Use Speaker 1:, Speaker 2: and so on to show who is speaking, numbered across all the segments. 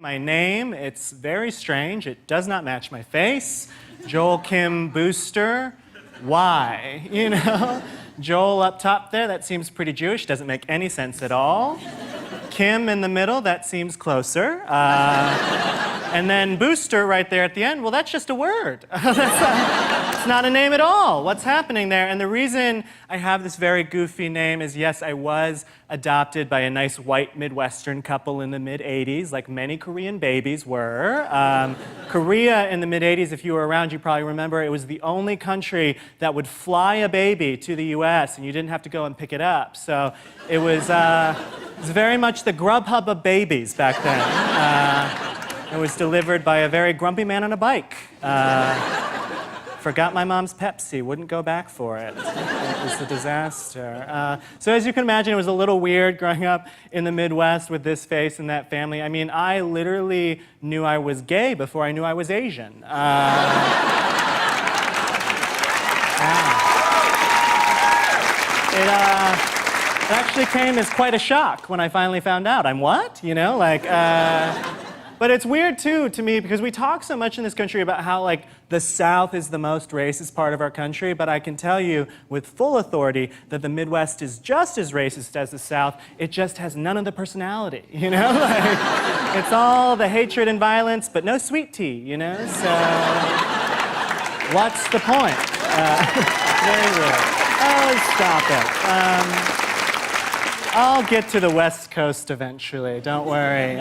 Speaker 1: My name, it's very strange. It does not match my face. Joel Kim Booster. Why? You know? Joel up top there, that seems pretty Jewish. Doesn't make any sense at all. Kim in the middle, that seems closer. And then Booster right there at the end, well, that's just a word. It's not a name at all. What's happening there? And the reason I have this very goofy name is, yes, I was adopted by a nice white Midwestern couple in the mid-'80s, like many Korean babies were. Korea in the mid-'80s, if you were around, you probably remember, it was the only country that would fly a baby to the US, and you didn't have to go and pick it up. So it was very much the Grubhub of babies back then. It was delivered by a very grumpy man on a bike. Forgot my mom's Pepsi, wouldn't go back for it. It was a disaster. So as you can imagine, it was a little weird growing up in the Midwest with this face and that family. I mean, I literally knew I was gay before I knew I was Asian. It actually came as quite a shock when I finally found out. I'm what? You know, like... But it's weird, too, to me, because we talk so much in this country about how, like, the South is the most racist part of our country, but I can tell you with full authority that the Midwest is just as racist as the South. It just has none of the personality, you know? Like, it's all the hatred and violence, but no sweet tea, you know? So, what's the point? Very weird. Oh, stop it. I'll get to the West Coast eventually, don't worry.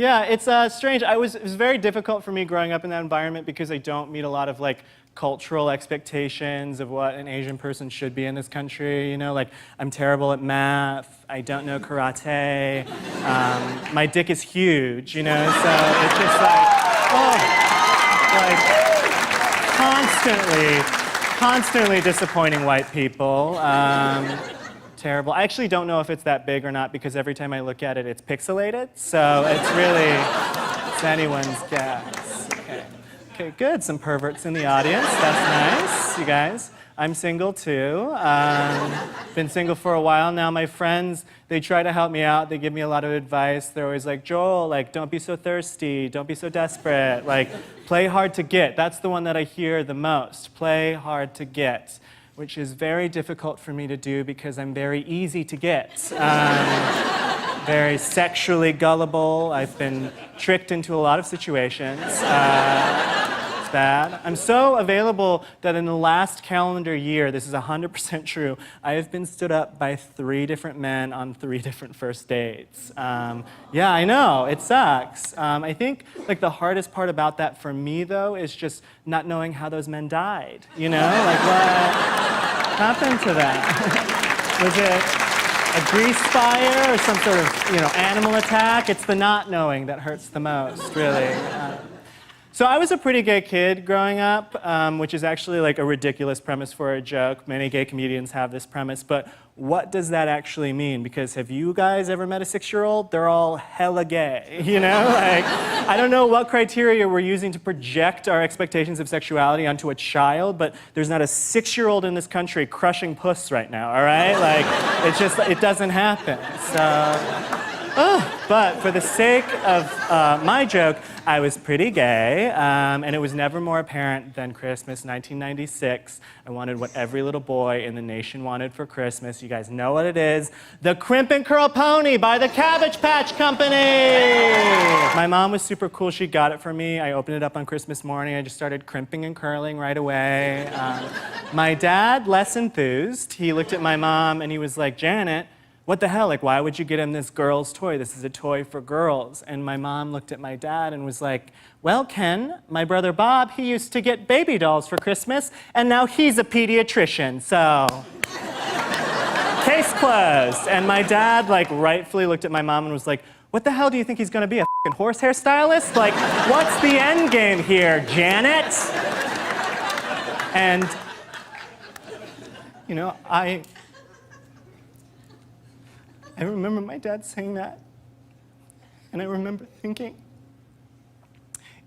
Speaker 1: Yeah, it's strange. It was very difficult for me growing up in that environment because I don't meet a lot of like cultural expectations of what an Asian person should be in this country. You know, like I'm terrible at math. I don't know karate. My dick is huge. You know, so it's just like, constantly disappointing white people. Terrible. I actually don't know if it's that big or not because every time I look at it, it's pixelated. So it's anyone's guess. Okay, good. Some perverts in the audience. That's nice, you guys. I'm single too. Been single for a while now. My friends, they try to help me out. They give me a lot of advice. They're always like, Joel, like, don't be so thirsty. Don't be so desperate. Like, play hard to get. That's the one that I hear the most. Play hard to get. Which is very difficult for me to do because I'm very easy to get. Very sexually gullible. I've been tricked into a lot of situations. It's bad. I'm so available that in the last calendar year, this is 100% true, I have been stood up by 3 different men on 3 different first dates. Yeah, I know, it sucks. I think like the hardest part about that for me, though, is just not knowing how those men died. You know, like what happened to them? Was it a grease fire or some sort of, you know, animal attack? It's the not knowing that hurts the most, really. So I was a pretty gay kid growing up, which is actually like a ridiculous premise for a joke. Many gay comedians have this premise, but what does that actually mean? Because have you guys ever met a 6-year-old? They're all hella gay, you know? Like, I don't know what criteria we're using to project our expectations of sexuality onto a child, but there's not a 6-year-old in this country crushing puss right now, all right? Like, it doesn't happen, so... But for the sake of my joke, I was pretty gay, and it was never more apparent than Christmas 1996. I wanted what every little boy in the nation wanted for Christmas. You guys know what it is. The Crimp and Curl Pony by the Cabbage Patch Company! My mom was super cool. She got it for me. I opened it up on Christmas morning. I just started crimping and curling right away. My dad, less enthused. He looked at my mom and he was like, Janet, what the hell? Like, why would you get him this girl's toy? This is a toy for girls. And my mom looked at my dad and was like, well, Ken, my brother Bob, he used to get baby dolls for Christmas, and now he's a pediatrician, so... Case closed. And my dad, like, rightfully looked at my mom and was like, what the hell do you think he's gonna be, a f***ing horse hairstylist? Like, what's the end game here, Janet? And, you know, I remember my dad saying that, and I remember thinking,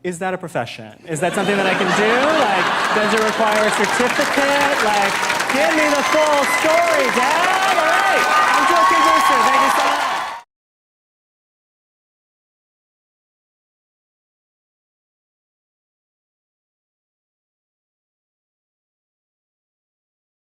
Speaker 1: is that a profession? Is that something that I can do? Like, does it require a certificate? Like, give me the full story, Dad! All right, I'm Joel Kim Booster. Thank you so much.